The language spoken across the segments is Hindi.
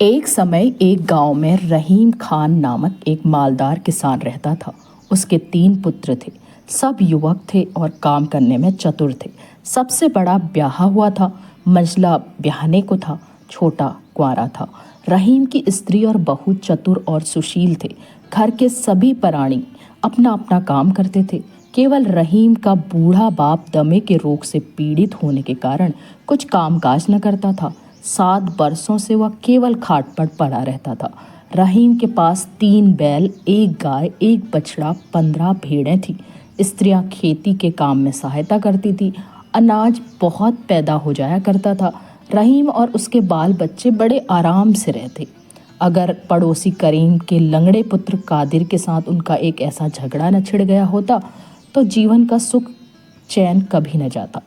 एक समय एक गांव में रहीम खान नामक एक मालदार किसान रहता था। उसके 3 पुत्र थे। सब युवक थे और काम करने में चतुर थे। सबसे बड़ा ब्याहा हुआ था, मंझला ब्याहने को था, छोटा कुंवारा था। रहीम की स्त्री और बहू चतुर और सुशील थे। घर के सभी प्राणी अपना अपना काम करते थे। केवल रहीम का बूढ़ा बाप दमे के रोग से पीड़ित होने के कारण कुछ कामकाज न करता था। 7 बरसों से वह केवल खाट पर पड़ा रहता था। रहीम के पास 3 बैल, 1 गाय, 1 बछड़ा, 15 भेड़ें थीं। स्त्रियां खेती के काम में सहायता करती थी। अनाज बहुत पैदा हो जाया करता था। रहीम और उसके बाल बच्चे बड़े आराम से रहते। अगर पड़ोसी करीम के लंगड़े पुत्र कादिर के साथ उनका एक ऐसा झगड़ा न छिड़ गया होता तो जीवन का सुख चैन कभी न जाता।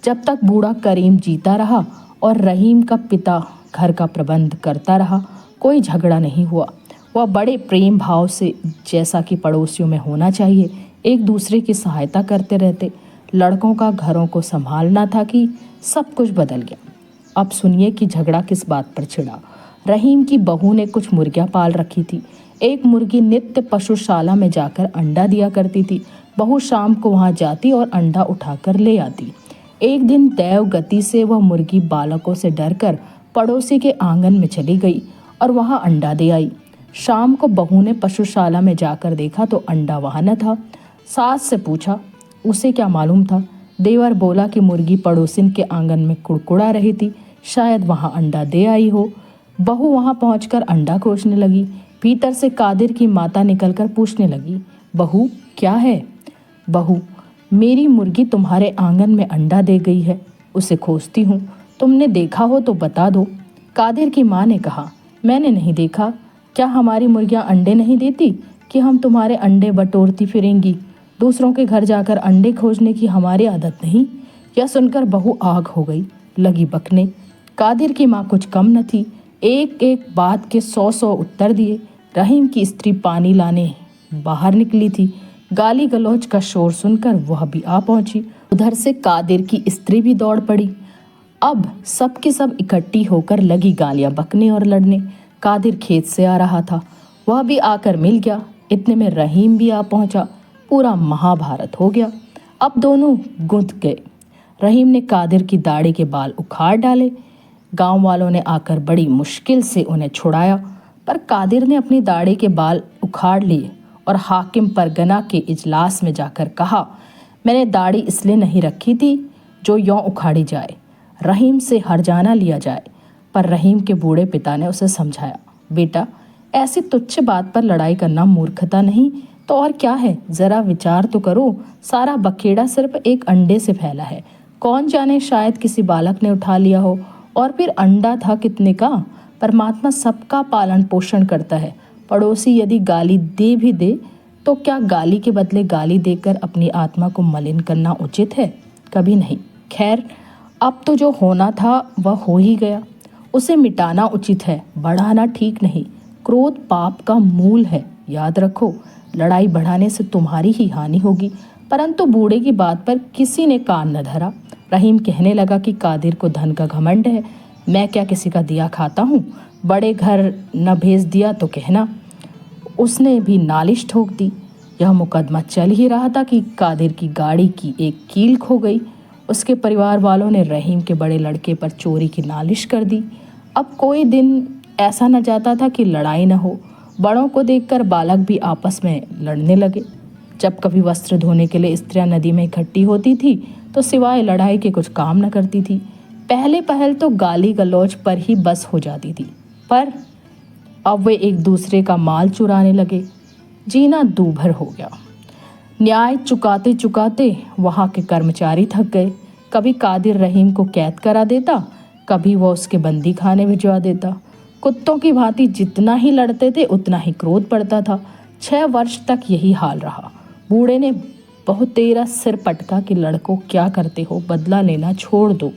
जब तक बूढ़ा करीम जीता रहा और रहीम का पिता घर का प्रबंध करता रहा, कोई झगड़ा नहीं हुआ। वह बड़े प्रेम भाव से, जैसा कि पड़ोसियों में होना चाहिए, एक दूसरे की सहायता करते रहते। लड़कों का घरों को संभालना था कि सब कुछ बदल गया। अब सुनिए कि झगड़ा किस बात पर छिड़ा। रहीम की बहू ने कुछ मुर्गियां पाल रखी थी। एक मुर्गी नित्य पशुशाला में जाकर अंडा दिया करती थी। बहू शाम को वहां जाती और अंडा उठाकर ले आती। एक दिन दैव गति से वह मुर्गी बालकों से डरकर पड़ोसी के आंगन में चली गई और वहां अंडा दे आई। शाम को बहू ने पशुशाला में जाकर देखा तो अंडा वहां न था। सास से पूछा, उसे क्या मालूम था। देवर बोला कि मुर्गी पड़ोसिन के आंगन में कुड़कुड़ा रही थी, शायद वहां अंडा दे आई हो। बहू वहां पहुंचकर अंडा खोजने लगी। भीतर से कादिर की माता निकलकर पूछने लगी, बहू क्या है। बहू, मेरी मुर्गी तुम्हारे आंगन में अंडा दे गई है, उसे खोजती हूँ, तुमने देखा हो तो बता दो। कादिर की माँ ने कहा, मैंने नहीं देखा। क्या हमारी मुर्गियाँ अंडे नहीं देती कि हम तुम्हारे अंडे बटोरती फिरेंगी। दूसरों के घर जाकर अंडे खोजने की हमारी आदत नहीं। यह सुनकर बहू आग हो गई, लगी बकने। कादिर की माँ कुछ कम न थी, एक एक बात के 100 उत्तर दिए। रहीम की स्त्री पानी लाने बाहर निकली थी। गाली गलौज का शोर सुनकर वह भी आ पहुंची। उधर से कादिर की स्त्री भी दौड़ पड़ी। अब सब की सब इकट्ठी होकर लगी गालियां बकने और लड़ने। कादिर खेत से आ रहा था, वह भी आकर मिल गया। इतने में रहीम भी आ पहुंचा। पूरा महाभारत हो गया। अब दोनों गुंथ गए। रहीम ने कादिर की दाढ़ी के बाल उखाड़ डाले। गांव वालों ने आकर बड़ी मुश्किल से उन्हें छुड़ाया, पर कादिर ने अपनी दाढ़ी के बाल उखाड़ लिए और हाकिम परगना के इजलास में जाकर कहा, मैंने दाढ़ी इसलिए नहीं रखी थी जो यों उखाड़ी जाए, रहीम से हरजाना लिया जाए। पर रहीम के बूढ़े पिता ने उसे समझाया, बेटा ऐसी तुच्छ बात पर लड़ाई करना मूर्खता नहीं तो और क्या है। जरा विचार तो करो, सारा बखेड़ा सिर्फ एक अंडे से फैला है। कौन जाने शायद किसी बालक ने उठा लिया हो। और फिर अंडा था कितने का। परमात्मा सबका पालन पोषण करता है। पड़ोसी यदि गाली दे भी दे तो क्या गाली के बदले गाली देकर अपनी आत्मा को मलिन करना उचित है? कभी नहीं। खैर, अब तो जो होना था वह हो ही गया, उसे मिटाना उचित है, बढ़ाना ठीक नहीं। क्रोध पाप का मूल है, याद रखो। लड़ाई बढ़ाने से तुम्हारी ही हानि होगी। परंतु बूढ़े की बात पर किसी ने कान न धरा। रहीम कहने लगा कि कादिर को धन का घमंड है, मैं क्या किसी का दिया खाता हूँ। बड़े घर न भेज दिया तो कहना। उसने भी नालिश ठोक दी। यह मुकदमा चल ही रहा था कि कादिर की गाड़ी की एक कील खो गई। उसके परिवार वालों ने रहीम के बड़े लड़के पर चोरी की नालिश कर दी। अब कोई दिन ऐसा न जाता था कि लड़ाई न हो। बड़ों को देखकर बालक भी आपस में लड़ने लगे। जब कभी वस्त्र धोने के लिए स्त्रियां नदी में इकट्ठी होती थी तो सिवाय लड़ाई के कुछ काम न करती थी। पहले पहल तो गाली गलौज पर ही बस हो जाती थी, पर अब वे एक दूसरे का माल चुराने लगे। जीना दूभर हो गया। न्याय चुकाते चुकाते वहां के कर्मचारी थक गए। कभी कादिर रहीम को कैद करा देता, कभी वह उसके बंदी खाने भिजवा देता। कुत्तों की भांति जितना ही लड़ते थे उतना ही क्रोध पड़ता था। 6 वर्ष तक यही हाल रहा। बूढ़े ने बहुत तेरा सिर पटका कि लड़कों क्या करते हो, बदला लेना छोड़ दो,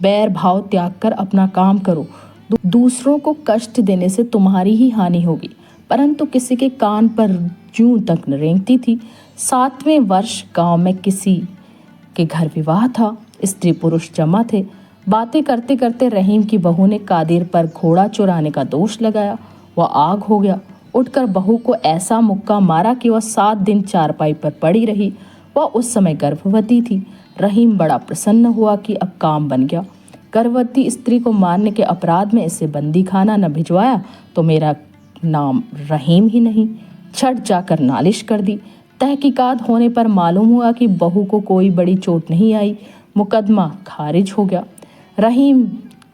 बैर भाव त्याग कर अपना काम करो। दूसरों को कष्ट देने से तुम्हारी ही हानि होगी। परंतु किसी के कान पर जूं तक न रेंगती थी। 7वें वर्ष गांव में किसी के घर विवाह था। स्त्री पुरुष जमा थे। बातें करते करते रहीम की बहू ने कादिर पर घोड़ा चुराने का दोष लगाया। वह आग हो गया। उठकर बहू को ऐसा मुक्का मारा कि वह 7 दिन चारपाई पर पड़ी रही। वह उस समय गर्भवती थी। रहीम बड़ा प्रसन्न हुआ कि अब काम बन गया। गर्भवती स्त्री को मारने के अपराध में इसे बंदी खाना न भिजवाया तो मेरा नाम रहीम ही नहीं। छठ जाकर नालिश कर दी। तहकीकात होने पर मालूम हुआ कि बहू को कोई बड़ी चोट नहीं आई। मुकदमा खारिज हो गया। रहीम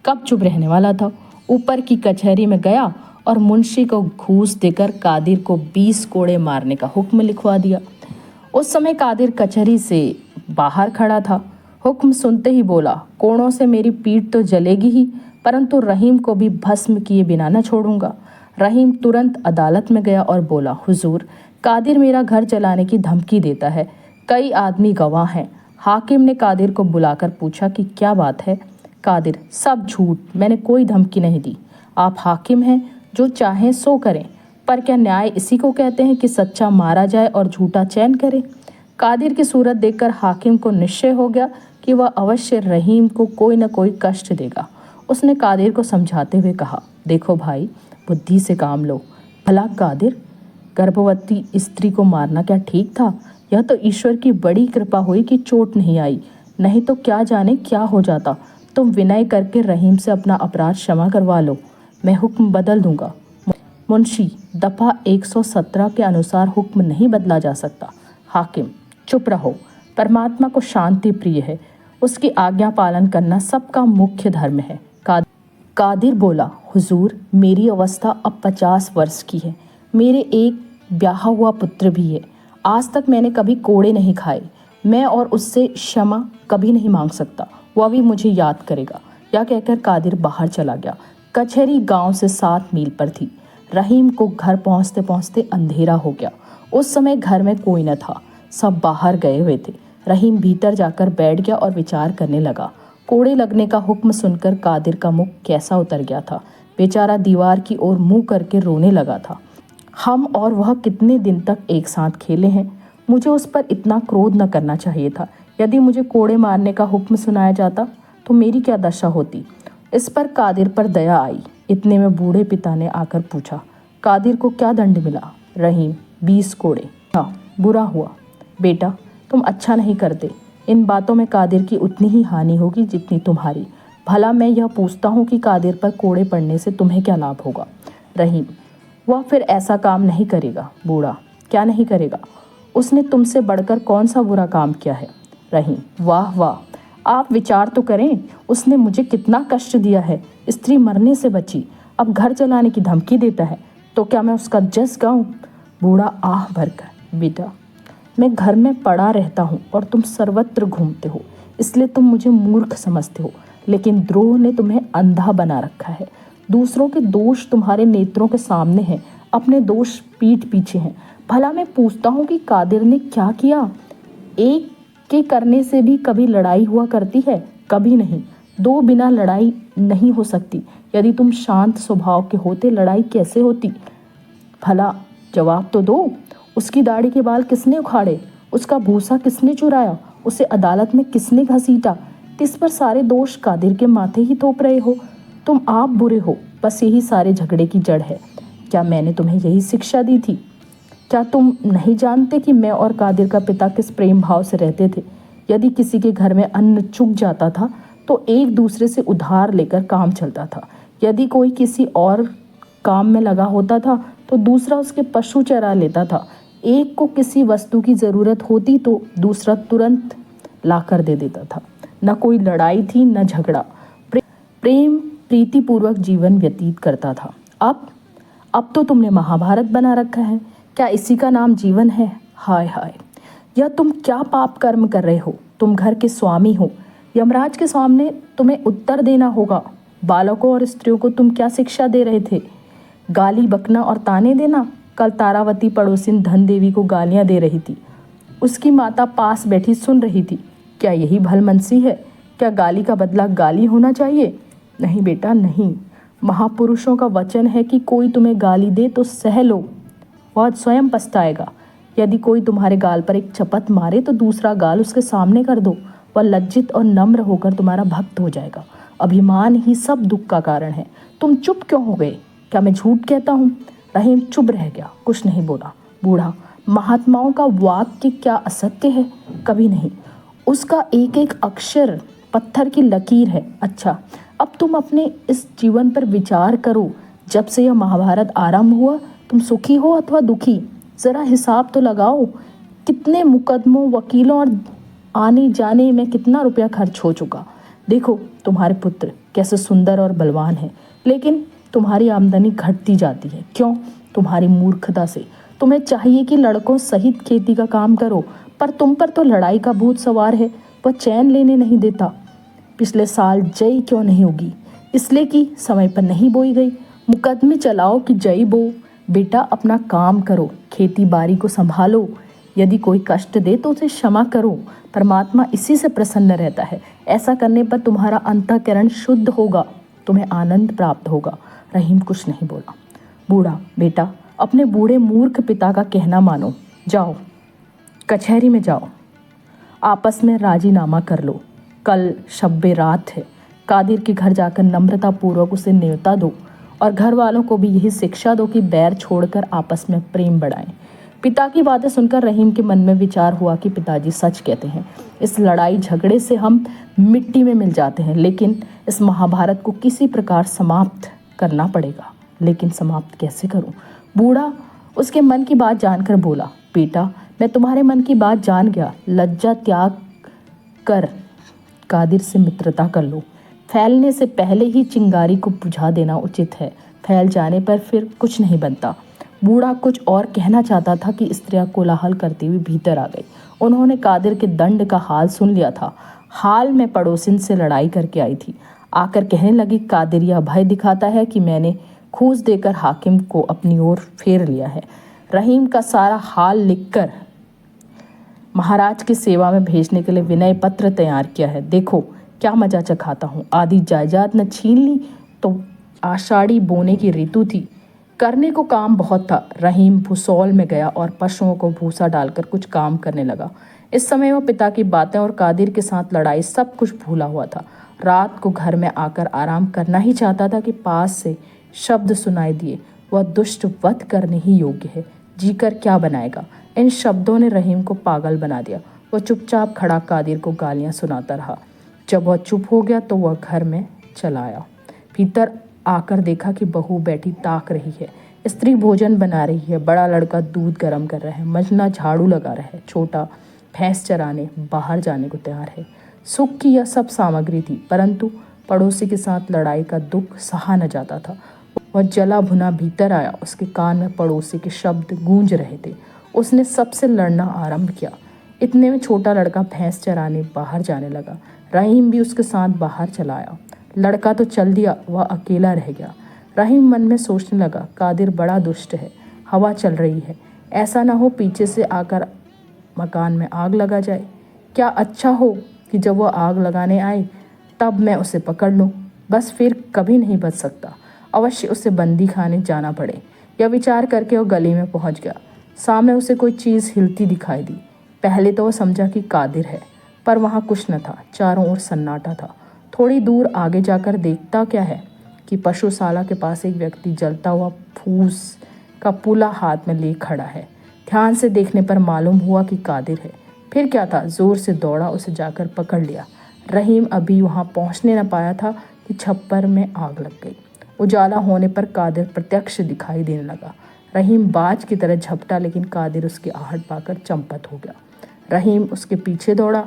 कब चुप रहने वाला था। ऊपर की कचहरी में गया और मुंशी को घूस देकर कादिर को 20 कोड़े मारने का हुक्म लिखवा दिया। उस समय कादिर कचहरी से बाहर खड़ा था। हुक्म सुनते ही बोला, कोड़ों से मेरी पीठ तो जलेगी ही, परंतु रहीम को भी भस्म किए बिना न छोड़ूंगा। रहीम तुरंत अदालत में गया और बोला, हुजूर, कादिर मेरा घर चलाने की धमकी देता है। कई आदमी गवाह हैं। हाकिम ने कादिर को बुलाकर पूछा कि क्या बात है। कादिर, सब झूठ, मैंने कोई धमकी नहीं दी। आप हाकिम हैं, जो चाहें सो करें, पर क्या न्याय इसी को कहते हैं कि सच्चा मारा जाए और झूठा चैन करे। कादिर की सूरत देखकर हाकिम को निश्चय हो गया कि वह अवश्य रहीम को कोई न कोई कष्ट देगा। उसने कादिर को समझाते हुए कहा, देखो भाई, बुद्धि से काम लो। भला कादिर, गर्भवती स्त्री को मारना क्या ठीक था? यह तो ईश्वर की बड़ी कृपा हुई कि चोट नहीं आई, नहीं तो क्या जाने क्या हो जाता। तुम विनय करके रहीम से अपना अपराध क्षमा करवा लो, मैं हुक्म बदल दूंगा। मुंशी, दफा 117 के अनुसार हुक्म नहीं बदला जा सकता। हाकिम, चुप रहो। परमात्मा को शांति प्रिय है, उसकी आज्ञा पालन करना सबका मुख्य धर्म है। कादिर बोला, हुजूर, मेरी अवस्था अब 50 वर्ष की है। मेरे एक ब्याहा हुआ पुत्र भी है। आज तक मैंने कभी कोड़े नहीं खाए। मैं और उससे क्षमा कभी नहीं मांग सकता, वह भी मुझे याद करेगा। यह कहकर कादिर बाहर चला गया। कचहरी गांव से 7 मील पर थी। रहीम को घर पहुंचते पहुंचते अंधेरा हो गया। उस समय घर में कोई न था, सब बाहर गए हुए थे। रहीम भीतर जाकर बैठ गया और विचार करने लगा। कोड़े लगने का हुक्म सुनकर कादिर का मुख कैसा उतर गया था। बेचारा दीवार की ओर मुंह करके रोने लगा था। हम और वह कितने दिन तक एक साथ खेले हैं। मुझे उस पर इतना क्रोध न करना चाहिए था। यदि मुझे कोड़े मारने का हुक्म सुनाया जाता तो मेरी क्या दशा होती। इस पर कादिर पर दया आई। इतने में बूढ़े पिता ने आकर पूछा, कादिर को क्या दंड मिला? रहीम, 20 कोड़े। हाँ, बुरा हुआ बेटा, तुम अच्छा नहीं करते। इन बातों में कादिर की उतनी ही हानि होगी जितनी तुम्हारी। भला मैं यह पूछता हूँ कि कादिर पर कोड़े पड़ने से तुम्हें क्या लाभ होगा? रहीम, वह फिर ऐसा काम नहीं करेगा। बूढ़ा, क्या नहीं करेगा? उसने तुमसे बढ़कर कौन सा बुरा काम किया है? रहीम, वाह वाह, आप विचार तो करें। उसने मुझे कितना कष्ट दिया है। स्त्री मरने से बची, अब घर चलाने की धमकी देता है, तो क्या मैं उसका जस गाऊं? बूढ़ा आह भरकर, बेटा, मैं घर में पड़ा रहता हूँ और तुम सर्वत्र घूमते हो, इसलिए तुम मुझे मूर्ख समझते हो। लेकिन द्रोह ने तुम्हें अंधा बना रखा है। दूसरों के दोष तुम्हारे नेत्रों के सामने हैं, अपने दोष पीठ पीछे हैं। भला मैं पूछता हूँ कि कादिर ने क्या किया? एक के करने से भी कभी लड़ाई हुआ करती है? कभी नहीं। 2 बिना लड़ाई नहीं हो सकती। यदि तुम शांत स्वभाव के होते, लड़ाई कैसे होती? भला जवाब तो दो। उसकी दाढ़ी के बाल किसने उखाड़े? उसका भूसा किसने चुराया? उसे अदालत में किसने घसीटा? इस पर सारे दोष कादिर के माथे ही थोप रहे हो। तुम आप बुरे हो, बस यही सारे झगड़े की जड़ है। क्या मैंने तुम्हें यही शिक्षा दी थी? क्या तुम नहीं जानते कि मैं और कादिर का पिता किस प्रेम भाव से रहते थे? यदि किसी के घर में अन्न चुक जाता था तो एक दूसरे से उधार लेकर काम चलता था। यदि कोई किसी और काम में लगा होता था तो दूसरा उसके पशु चरा लेता था। एक को किसी वस्तु की ज़रूरत होती तो दूसरा तुरंत ला कर दे देता था। न कोई लड़ाई थी, न झगड़ा। प्रेम प्रीतिपूर्वक जीवन व्यतीत करता था। अब तो तुमने महाभारत बना रखा है। क्या इसी का नाम जीवन है? हाय हाय, यह तुम क्या पाप कर्म कर रहे हो? तुम घर के स्वामी हो, यमराज के सामने तुम्हें उत्तर देना होगा। बालकों और स्त्रियों को तुम क्या शिक्षा दे रहे थे? गाली बकना और ताने देना। कल तारावती पड़ोसिन धन देवी को गालियां दे रही थी। उसकी माता पास बैठी सुन रही थी। क्या यही भलमनसी है? क्या गाली का बदला गाली होना चाहिए? नहीं बेटा, नहीं। महापुरुषों का वचन है कि कोई तुम्हें गाली दे तो सह लो, वह स्वयं पछताएगा। यदि कोई तुम्हारे गाल पर एक चपत मारे तो दूसरा गाल उसके सामने कर दो, वह लज्जित और नम्र होकर तुम्हारा भक्त हो जाएगा। अभिमान ही सब दुख का कारण है। तुम चुप क्यों हो गए? क्या मैं झूठ कहता हूँ? रहीम चुप रह गया, कुछ नहीं बोला। बूढ़ा, महात्माओं का वाक्य क्या असत्य है? कभी नहीं। उसका एक एक अक्षर पत्थर की लकीर है। अच्छा, अब तुम अपने इस जीवन पर विचार करो। जब से यह महाभारत आरंभ हुआ, तुम सुखी हो अथवा दुखी? जरा हिसाब तो लगाओ। कितने मुकदमों, वकीलों और आने जाने में कितना रुपया खर्च हो चुका। देखो तुम्हारे पुत्र कैसे सुंदर और बलवान है, लेकिन तुम्हारी आमदनी घटती जाती है। क्यों? तुम्हारी मूर्खता से। तुम्हें चाहिए कि लड़कों सहित खेती का काम करो, पर तुम पर तो लड़ाई का भूत सवार है। वह चैन लेने नहीं देता। पिछले साल जई क्यों नहीं होगी? इसलिए कि समय पर नहीं बोई गई। मुकदमे चलाओ कि जई बो। बेटा अपना काम करो, खेती बाड़ी को संभालो। यदि कोई कष्ट दे तो उसे क्षमा करो। परमात्मा इसी से प्रसन्न रहता है। ऐसा करने पर तुम्हारा अंतःकरण शुद्ध होगा, तुम्हें आनंद प्राप्त होगा। रहीम कुछ नहीं बोला। बूढ़ा, बेटा अपने बूढ़े मूर्ख पिता का कहना मानो। जाओ कचहरी में जाओ, आपस में राजीनामा कर लो। कल शब्बे रात है। कादिर के घर जाकर नम्रता पूर्वक उसे न्योता दो और घर वालों को भी यही शिक्षा दो कि बैर छोड़कर आपस में प्रेम बढ़ाएं। पिता की बातें सुनकर रहीम के मन में विचार हुआ कि पिताजी सच कहते हैं। इस लड़ाई झगड़े से हम मिट्टी में मिल जाते हैं, लेकिन इस महाभारत को किसी प्रकार समाप्त करना पड़ेगा। लेकिन समाप्त कैसे करूं? बूढ़ा उसके मन की बात जानकर बोला, बेटा मैं तुम्हारे मन की बात जान गया। लज्जा त्याग कर कादिर से मित्रता कर लो। फैलने से पहले ही चिंगारी को बुझा देना उचित है। फैल जाने पर फिर कुछ नहीं बनता। बूढ़ा कुछ और कहना चाहता था कि स्त्रियां कोलाहल करती हुई भीतर आ गई। उन्होंने कादिर के दंड का हाल सुन लिया था। हाल में पड़ोसिन से लड़ाई करके आई थी। आकर कहने लगी, कादिर यह भय दिखाता है कि मैंने घूस देकर हाकिम को अपनी ओर फेर लिया है। रहीम का सारा हाल लिखकर महाराज की सेवा में भेजने के लिए विनय पत्र तैयार किया है। देखो क्या मजा चखाता हूँ। आधी जायदाद न छीन ली तो आषाढ़ी बोने की ऋतु थी। करने को काम बहुत था। रहीम भूसौल में गया और पशुओं को भूसा डालकर कुछ काम करने लगा। इस समय वह पिता की बातें और कादिर के साथ लड़ाई सब कुछ भूला हुआ था। रात को घर में आकर आराम करना ही चाहता था कि पास से शब्द सुनाई दिए, वह दुष्ट वध करने ही योग्य है, जीकर क्या बनाएगा। इन शब्दों ने रहीम को पागल बना दिया। वह चुपचाप खड़ा कादिर को गालियां सुनाता रहा। जब वह चुप हो गया तो वह घर में चला आया। भीतर आकर देखा कि बहू बैठी ताक रही है। स्त्री भोजन बना रही है। बड़ा लड़का दूध गर्म कर रहा है। मंझला झाड़ू लगा रहा है। छोटा भैंस चराने बाहर जाने को तैयार है। सुख की यह सब सामग्री थी, परंतु पड़ोसी के साथ लड़ाई का दुख सहा न जाता था। वह जला भुना भीतर आया। उसके कान में पड़ोसी के शब्द गूंज रहे थे। उसने सबसे लड़ना आरंभ किया। इतने में छोटा लड़का भैंस चराने बाहर जाने लगा। रहीम भी उसके साथ बाहर चला आया। लड़का तो चल दिया, वह अकेला रह गया। रहीम मन में सोचने लगा, कादिर बड़ा दुष्ट है। हवा चल रही है, ऐसा ना हो पीछे से आकर मकान में आग लगा जाए। क्या अच्छा हो कि जब वह आग लगाने आए तब मैं उसे पकड़ लूँ। बस फिर कभी नहीं बच सकता। अवश्य उसे बंदी खाने जाना पड़े। यह विचार करके वह गली में पहुंच गया। सामने उसे कोई चीज़ हिलती दिखाई दी। पहले तो वह समझा कि कादिर है, पर वहाँ कुछ न था। चारों ओर सन्नाटा था। थोड़ी दूर आगे जाकर देखता क्या है कि पशुशाला के पास एक व्यक्ति जलता हुआ फूस का पुला हाथ में ले खड़ा है। ध्यान से देखने पर मालूम हुआ कि कादिर है। फिर क्या था, जोर से दौड़ा, उसे जाकर पकड़ लिया। रहीम अभी वहाँ पहुँचने न पाया था कि छप्पर में आग लग गई। उजाला होने पर कादिर प्रत्यक्ष दिखाई देने लगा। रहीम बाज की तरह झपटा, लेकिन कादिर उसकी आहट पाकर चंपत हो गया। रहीम उसके पीछे दौड़ा।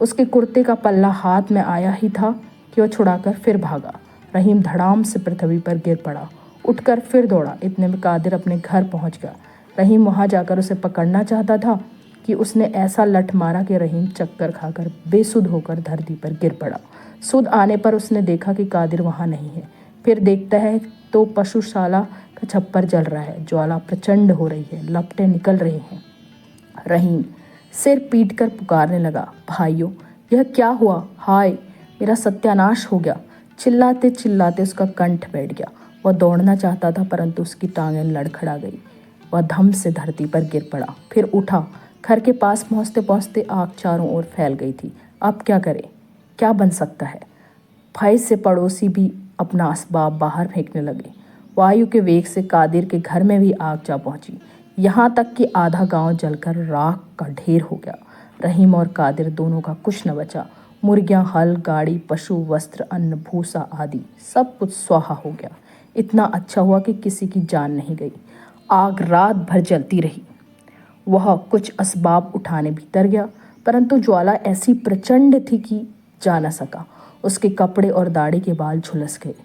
उसके कुर्ते का पल्ला हाथ में आया ही था कि वह छुड़ाकर फिर भागा। रहीम धड़ाम से पृथ्वी पर गिर पड़ा। उठकर फिर दौड़ा। इतने में कादिर अपने घर पहुंच गया। रहीम वहां जाकर उसे पकड़ना चाहता था कि उसने ऐसा लठ मारा कि रहीम चक्कर खाकर बेसुध होकर धरती पर गिर पड़ा। सुध आने पर उसने देखा कि कादिर वहां नहीं है। फिर देखता है तो पशुशाला का छप्पर जल रहा है। ज्वाला प्रचंड हो रही है, लपटें निकल रही हैं। रहीम सिर पीटकर पुकारने लगा, भाइयों यह क्या हुआ? हाय मेरा सत्यानाश हो गया। चिल्लाते चिल्लाते उसका कंठ बैठ गया। वह दौड़ना चाहता था, परंतु उसकी टांगें लड़खड़ा गई। वह धम से धरती पर गिर पड़ा। फिर उठा। घर के पास पहुँचते पहुँचते आग चारों ओर फैल गई थी। अब क्या करे? क्या बन सकता है? भय से पड़ोसी भी अपना असबाब बाहर फेंकने लगे। वायु के वेग से कादिर के घर में भी आग जा पहुंची, यहाँ तक कि आधा गांव जलकर राख का ढेर हो गया। रहीम और कादिर दोनों का कुछ न बचा। मुर्गियां, हल, गाड़ी, पशु, वस्त्र, अन्न, भूसा आदि सब कुछ स्वाहा हो गया। इतना अच्छा हुआ कि किसी की जान नहीं गई। आग रात भर जलती रही। वह कुछ असबाब उठाने भीतर गया, परंतु ज्वाला ऐसी प्रचंड थी कि जा न सका। उसके कपड़े और दाढ़ी के बाल झुलस गए।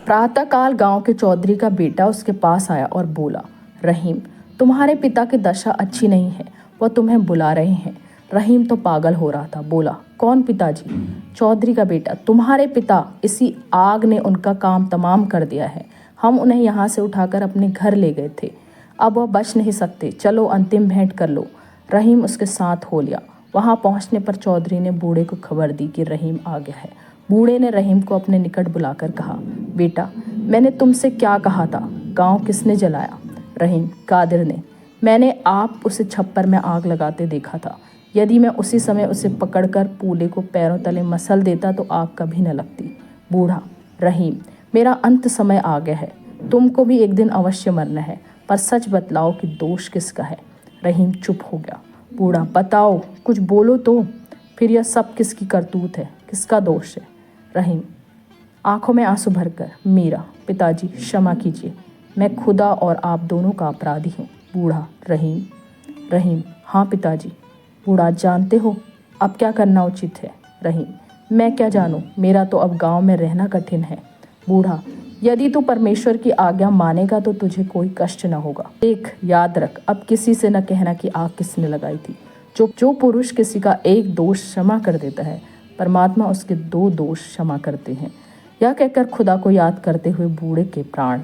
प्रातःकाल गांव के चौधरी का बेटा उसके पास आया और बोला, रहीम, तुम्हारे पिता की दशा अच्छी नहीं है, वह तुम्हें बुला रहे हैं। रहीम तो पागल हो रहा था, बोला, कौन पिताजी? चौधरी का बेटा, तुम्हारे पिता, इसी आग ने उनका काम तमाम कर दिया है। हम उन्हें यहाँ से उठाकर अपने घर ले गए थे, अब वह बच नहीं सकते, चलो अंतिम भेंट कर लो। रहीम उसके साथ हो लिया। वहाँ पहुँचने पर चौधरी ने बूढ़े को खबर दी कि रहीम आ गया है। बूढ़े ने रहीम को अपने निकट बुलाकर कहा, बेटा, मैंने तुमसे क्या कहा था? गांव किसने जलाया? रहीम, कादिर ने। मैंने आप उसे छप्पर में आग लगाते देखा था। यदि मैं उसी समय उसे पकड़कर पूले को पैरों तले मसल देता तो आग कभी न लगती। बूढ़ा, रहीम, मेरा अंत समय आ गया है। तुमको भी एक दिन अवश्य मरना है, पर सच बतलाओ कि दोष किसका है? रहीम चुप हो गया। बूढ़ा, बताओ, कुछ बोलो तो। फिर यह सब किसकी करतूत है? किसका दोष है? रहीम आंखों में आंसू भरकर, मेरा। पिताजी, क्षमा कीजिए, मैं खुदा और आप दोनों का अपराधी हूँ। बूढ़ा, रहीम, हाँ पिताजी। बूढ़ा, जानते हो अब क्या करना उचित है? रहीम, मैं क्या जानूँ, मेरा तो अब गांव में रहना कठिन है। बूढ़ा, यदि तू परमेश्वर की आज्ञा मानेगा तो तुझे कोई कष्ट न होगा। देख, याद रख, अब किसी से न कहना कि आग किसने लगाई थी। जो पुरुष किसी का एक दोष क्षमा कर देता है, परमात्मा उसके 2 दोष क्षमा करते हैं। यह कहकर खुदा को याद करते हुए बूढ़े के प्राण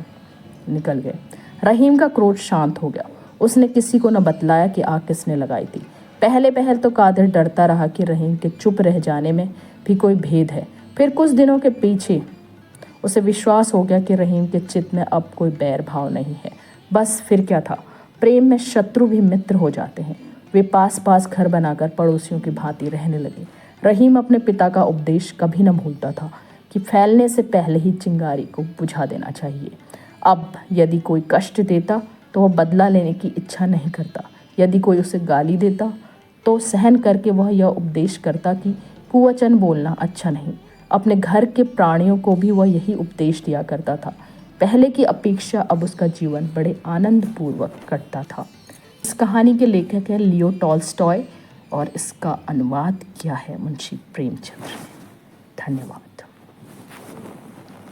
निकल गए। रहीम का क्रोध शांत हो गया। उसने किसी को न बतलाया कि आग किसने लगाई थी। पहले तो कादिर डरता रहा कि रहीम के चुप रह जाने में भी कोई भेद है। फिर कुछ दिनों के पीछे उसे विश्वास हो गया कि रहीम के चित्त में अब कोई बैर भाव नहीं है। बस फिर क्या था, प्रेम में शत्रु भी मित्र हो जाते हैं। वे पास पास घर बनाकर पड़ोसियों की भांति रहने लगे। रहीम अपने पिता का उपदेश कभी न भूलता था कि फैलने से पहले ही चिंगारी को बुझा देना चाहिए। अब यदि कोई कष्ट देता तो वह बदला लेने की इच्छा नहीं करता। यदि कोई उसे गाली देता तो सहन करके वह यह उपदेश करता कि कुवचन बोलना अच्छा नहीं। अपने घर के प्राणियों को भी वह यही उपदेश दिया करता था। पहले की अपेक्षा अब उसका जीवन बड़े आनंद पूर्वक कटता था। इस कहानी के लेखक है लियो टॉल्स्टॉय और इसका अनुवाद किया है मुंशी प्रेमचंद्र ने। धन्यवाद।